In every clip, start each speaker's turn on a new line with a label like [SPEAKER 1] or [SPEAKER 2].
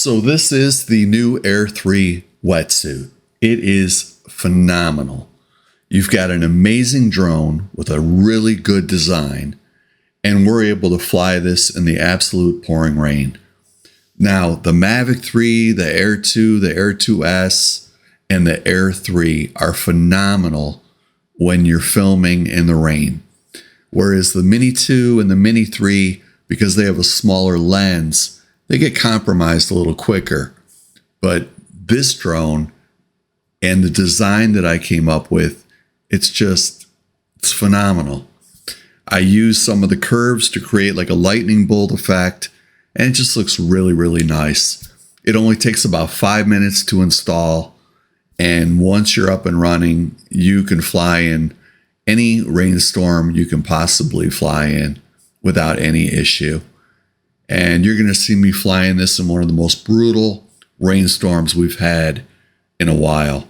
[SPEAKER 1] So this is the new Air 3 wetsuit. It is phenomenal. You've got an amazing drone with a really good design, and we're able to fly this in the absolute pouring rain. Now, the Mavic 3, the Air 2, the Air 2S, and the Air 3 are phenomenal when you're filming in the rain. Whereas the Mini 2 and the Mini 3, because they have a smaller lens, they get compromised a little quicker. But this drone and the design that I came up with, it's phenomenal. I used some of the curves to create like a lightning bolt effect, and it just looks really, really nice. It only takes about 5 minutes to install, and once you're up and running, you can fly in any rainstorm you can possibly fly in without any issue. And you're going to see me flying this in one of the most brutal rainstorms we've had in a while.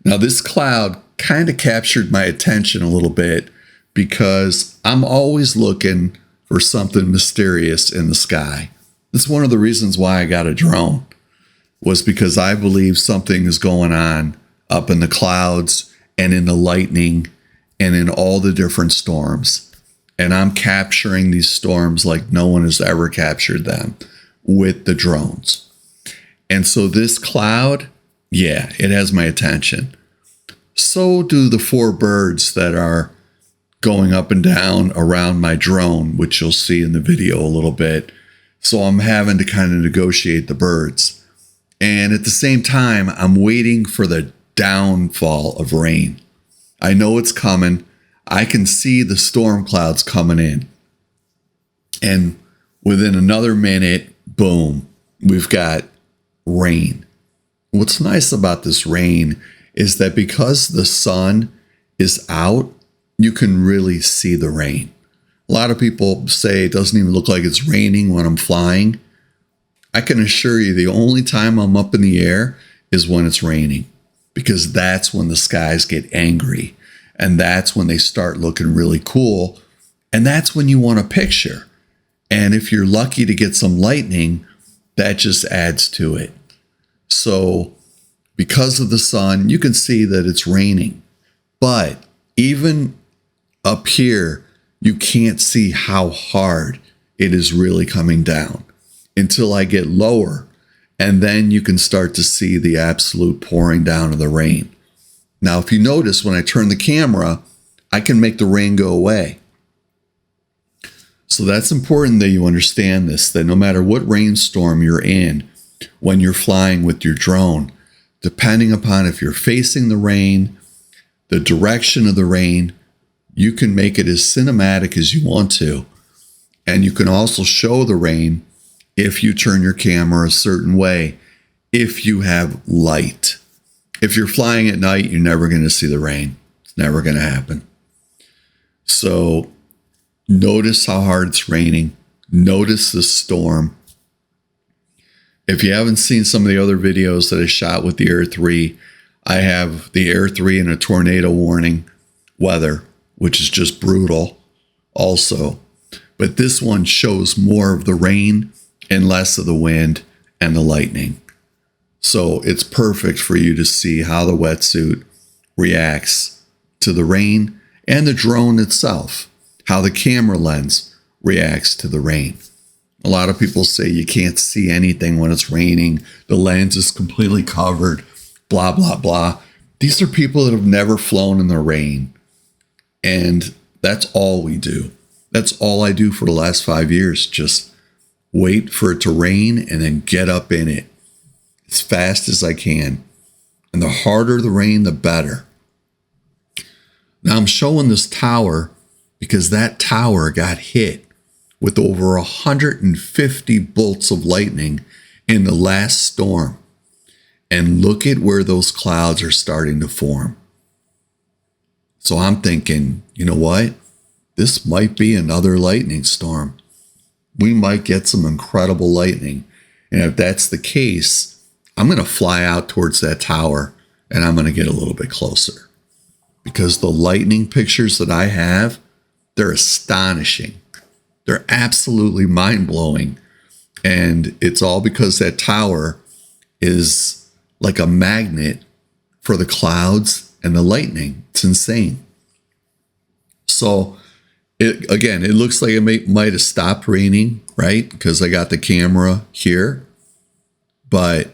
[SPEAKER 1] Now, this cloud kind of captured my attention a little bit because I'm always looking for something mysterious in the sky. That's one of the reasons why I got a drone, was because I believe something is going on up in the clouds and in the lightning and in all the different storms. And I'm capturing these storms like no one has ever captured them with the drones. And so this cloud, yeah, it has my attention. So do the 4 birds that are going up and down around my drone, which you'll see in the video a little bit. So I'm having to kind of negotiate the birds. And at the same time, I'm waiting for the downfall of rain. I know it's coming. I can see the storm clouds coming in. And within another minute, boom, we've got rain. What's nice about this rain is that because the sun is out, you can really see the rain. A lot of people say it doesn't even look like it's raining when I'm flying. I can assure you the only time I'm up in the air is when it's raining, because that's when the skies get angry. And that's when they start looking really cool. And that's when you want a picture. And if you're lucky to get some lightning, that just adds to it. So because of the sun, you can see that it's raining. But even up here, you can't see how hard it is really coming down until I get lower. And then you can start to see the absolute pouring down of the rain. Now, if you notice, when I turn the camera, I can make the rain go away. So that's important that you understand this, that no matter what rainstorm you're in, when you're flying with your drone, depending upon if you're facing the rain, the direction of the rain, you can make it as cinematic as you want to. And you can also show the rain if you turn your camera a certain way, if you have light. If you're flying at night, you're never going to see the rain. It's never going to happen. So notice how hard it's raining. Notice the storm. If you haven't seen some of the other videos that I shot with the Air 3, I have the Air 3 in a tornado warning weather, which is just brutal also. But this one shows more of the rain and less of the wind and the lightning. So it's perfect for you to see how the wetsuit reacts to the rain and the drone itself, how the camera lens reacts to the rain. A lot of people say you can't see anything when it's raining. The lens is completely covered, blah, blah, blah. These are people that have never flown in the rain. And that's all we do. That's all I do for the last 5 years. Just wait for it to rain and then get up in it as fast as I can. And the harder the rain, the better. Now I'm showing this tower because that tower got hit with over 150 bolts of lightning in the last storm. And look at where those clouds are starting to form. So I'm thinking, you know what? This might be another lightning storm. We might get some incredible lightning. And if that's the case, I'm going to fly out towards that tower and I'm going to get a little bit closer. Because the lightning pictures that I have, they're astonishing. They're absolutely mind-blowing. And it's all because that tower is like a magnet for the clouds and the lightning. It's insane. So it looks like it might have stopped raining, right? Because I got the camera here, but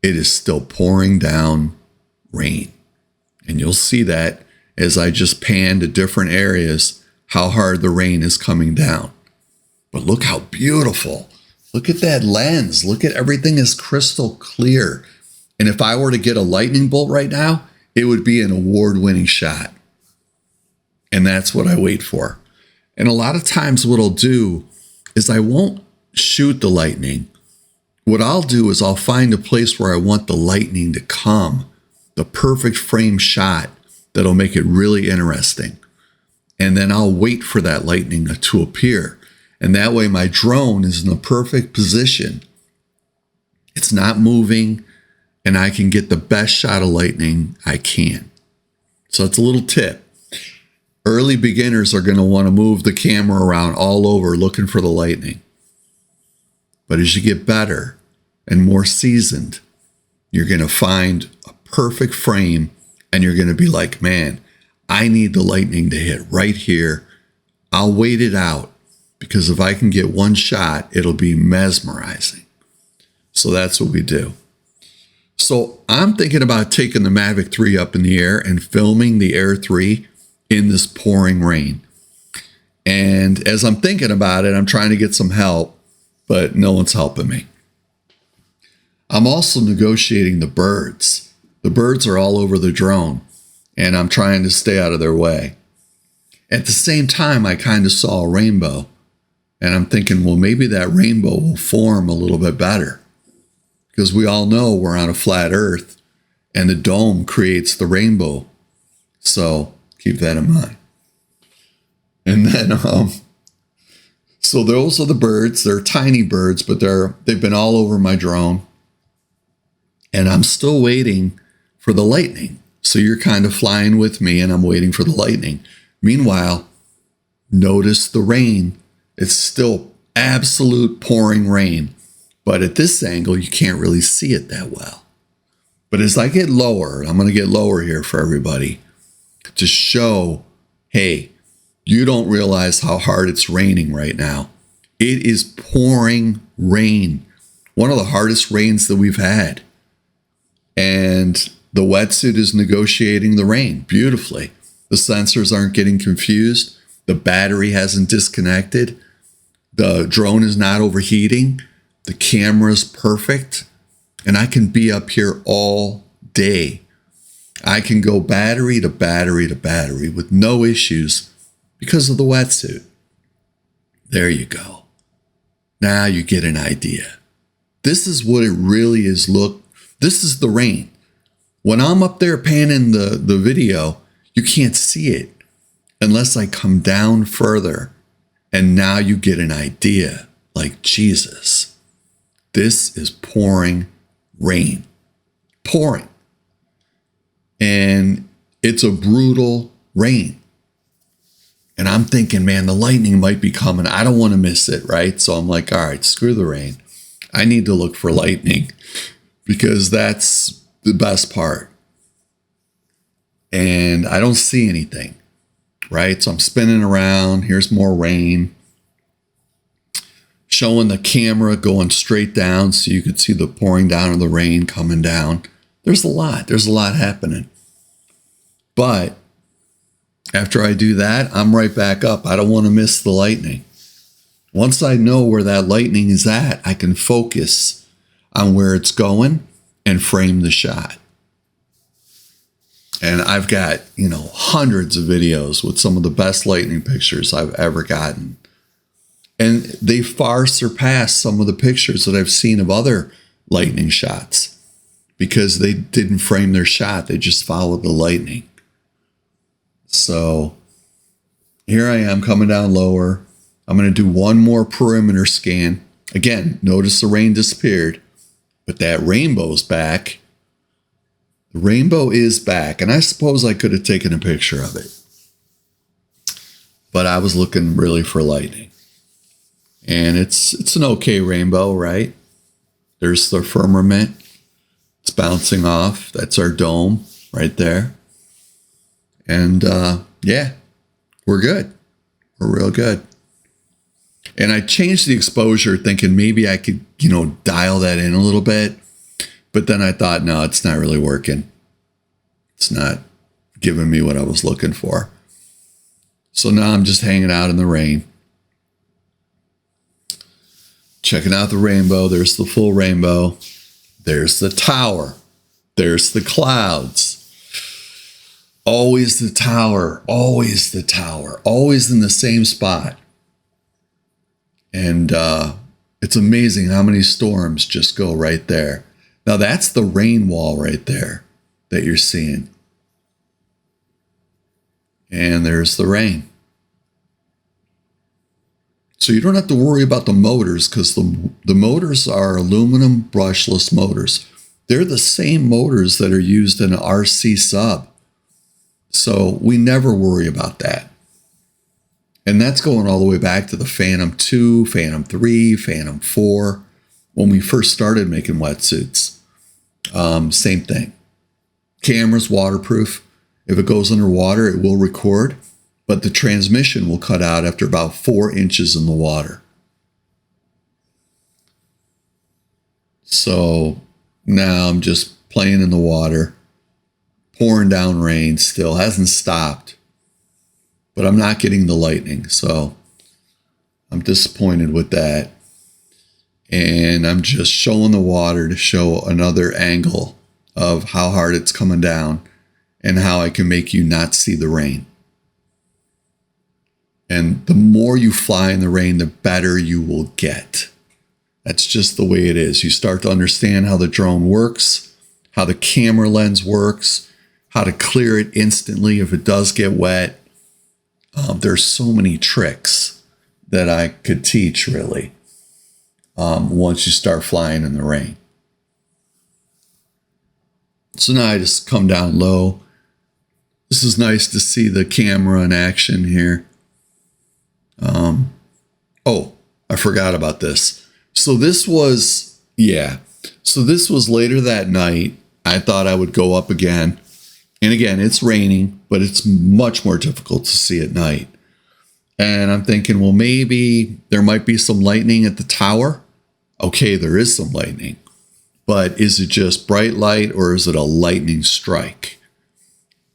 [SPEAKER 1] it is still pouring down rain. And you'll see that as I just pan to different areas, how hard the rain is coming down. But look how beautiful. Look at that lens. Look at everything is crystal clear. And if I were to get a lightning bolt right now, it would be an award-winning shot. And that's what I wait for. And a lot of times what I'll do is I won't shoot the lightning. What I'll do is I'll find a place where I want the lightning to come, the perfect frame shot that'll make it really interesting. And then I'll wait for that lightning to appear. And that way my drone is in the perfect position. It's not moving, and I can get the best shot of lightning I can. So it's a little tip. Early beginners are going to want to move the camera around all over looking for the lightning. But as you get better and more seasoned, you're going to find a perfect frame, and you're going to be like, man, I need the lightning to hit right here. I'll wait it out, because if I can get one shot, it'll be mesmerizing. So that's what we do. So I'm thinking about taking the Mavic 3 up in the air and filming the Air 3 in this pouring rain. And as I'm thinking about it, I'm trying to get some help, but no one's helping me. I'm also negotiating the birds. The birds are all over the drone, and I'm trying to stay out of their way. At the same time, I kind of saw a rainbow, and I'm thinking, well, maybe that rainbow will form a little bit better, because we all know we're on a flat earth, and the dome creates the rainbow. So keep that in mind. And then, so those are the birds. They're tiny birds, but they've been all over my drone. And I'm still waiting for the lightning. So you're kind of flying with me, and I'm waiting for the lightning. Meanwhile, notice the rain. It's still absolute pouring rain. But at this angle, you can't really see it that well. But as I get lower, I'm going to get lower here for everybody to show, hey, you don't realize how hard it's raining right now. It is pouring rain. One of the hardest rains that we've had. And the wetsuit is negotiating the rain beautifully. The sensors aren't getting confused. The battery hasn't disconnected. The drone is not overheating. The camera's perfect. And I can be up here all day. I can go battery to battery to battery with no issues because of the wetsuit. There you go. Now you get an idea. This is what it really is. Look, this is the rain. When I'm up there panning the video, you can't see it unless I come down further. And now you get an idea. Like, Jesus, this is pouring rain. Pouring. And it's a brutal rain. And I'm thinking, man, the lightning might be coming. I don't want to miss it, right? So I'm like, all right, screw the rain. I need to look for lightning because that's the best part. And I don't see anything, right? So I'm spinning around. Here's more rain. Showing the camera going straight down so you could see the pouring down of the rain coming down. There's a lot happening. But after I do that, I'm right back up. I don't want to miss the lightning. Once I know where that lightning is at, I can focus on where it's going and frame the shot. And I've got, hundreds of videos with some of the best lightning pictures I've ever gotten. And they far surpass some of the pictures that I've seen of other lightning shots because they didn't frame their shot. They just followed the lightning. So here I am coming down lower. I'm going to do one more perimeter scan. Again, notice the rain disappeared, but that rainbow's back. The rainbow is back, and I suppose I could have taken a picture of it. But I was looking really for lightning. And it's an okay rainbow, right? There's the firmament. It's bouncing off. That's our dome right there. And yeah, we're good. We're real good. And I changed the exposure thinking maybe I could, dial that in a little bit. But then I thought, no, it's not really working. It's not giving me what I was looking for. So now I'm just hanging out in the rain. Checking out the rainbow. There's the full rainbow. There's the tower. There's the clouds. Always the tower. Always the tower. Always in the same spot. And it's amazing how many storms just go right there. Now that's the rain wall right there that you're seeing. And there's the rain. So you don't have to worry about the motors because the motors are aluminum brushless motors. They're the same motors that are used in an RC sub. So we never worry about that. And that's going all the way back to the Phantom 2, Phantom 3, Phantom 4. When we first started making wetsuits, same thing. Camera's waterproof. If it goes underwater, it will record, but the transmission will cut out after about 4 inches in the water. So now I'm just playing in the water, pouring down rain still, hasn't stopped, but I'm not getting the lightning. So I'm disappointed with that. And I'm just showing the water to show another angle of how hard it's coming down and how I can make you not see the rain. And the more you fly in the rain, the better you will get. That's just the way it is. You start to understand how the drone works, how the camera lens works, how to clear it instantly if it does get wet. There's so many tricks that I could teach, really, once you start flying in the rain. So now I just come down low. This is nice to see the camera in action here. Oh, I forgot about this. So this was later that night. I thought I would go up again. And again, it's raining, but it's much more difficult to see at night. And I'm thinking, well, maybe there might be some lightning at the tower. Okay, there is some lightning. But is it just bright light or is it a lightning strike?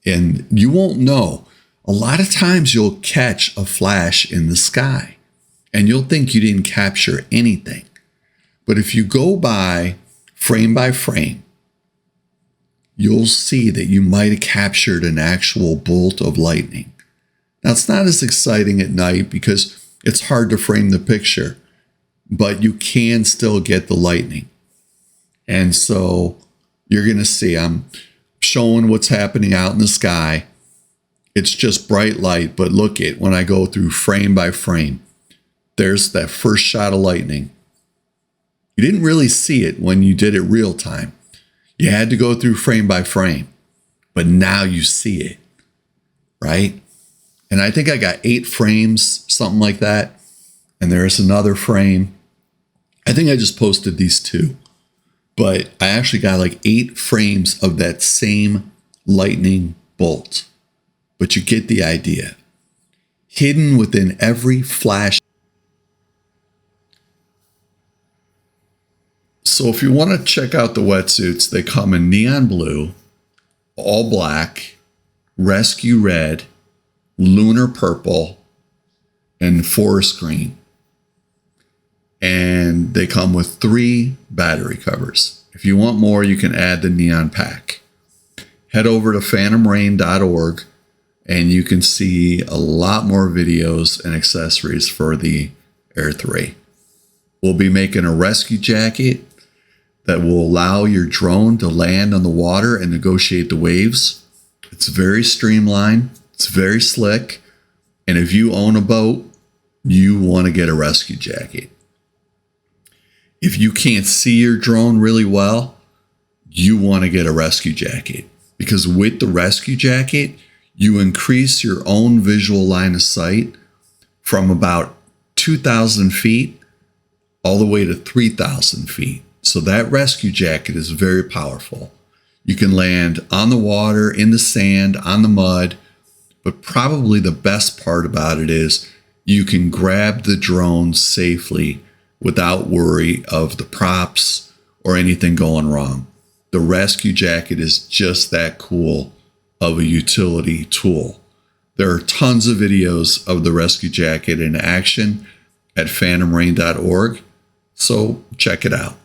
[SPEAKER 1] And you won't know. A lot of times you'll catch a flash in the sky and you'll think you didn't capture anything. But if you go by frame, you'll see that you might have captured an actual bolt of lightning. Now, it's not as exciting at night because it's hard to frame the picture, but you can still get the lightning. And so you're going to see, I'm showing what's happening out in the sky. It's just bright light, but look at when I go through frame by frame, there's that first shot of lightning. You didn't really see it when you did it real time. You had to go through frame by frame, but now you see it, right? And I think I got 8 frames, something like that. And there's another frame. I think I just posted these 2, but I actually got like 8 frames of that same lightning bolt. But you get the idea. Hidden within every flash. So if you want to check out the wetsuits, they come in neon blue, all black, rescue red, lunar purple, and forest green. And they come with 3 battery covers. If you want more, you can add the neon pack. Head over to phantomrain.org and you can see a lot more videos and accessories for the Air 3. We'll be making a rescue jacket that will allow your drone to land on the water and negotiate the waves. It's very streamlined. It's very slick. And if you own a boat, you want to get a rescue jacket. If you can't see your drone really well, you want to get a rescue jacket. Because with the rescue jacket, you increase your own visual line of sight from about 2,000 feet all the way to 3,000 feet. So that rescue jacket is very powerful. You can land on the water, in the sand, on the mud, but probably the best part about it is you can grab the drone safely without worry of the props or anything going wrong. The rescue jacket is just that cool of a utility tool. There are tons of videos of the rescue jacket in action at phantomrain.org, so check it out.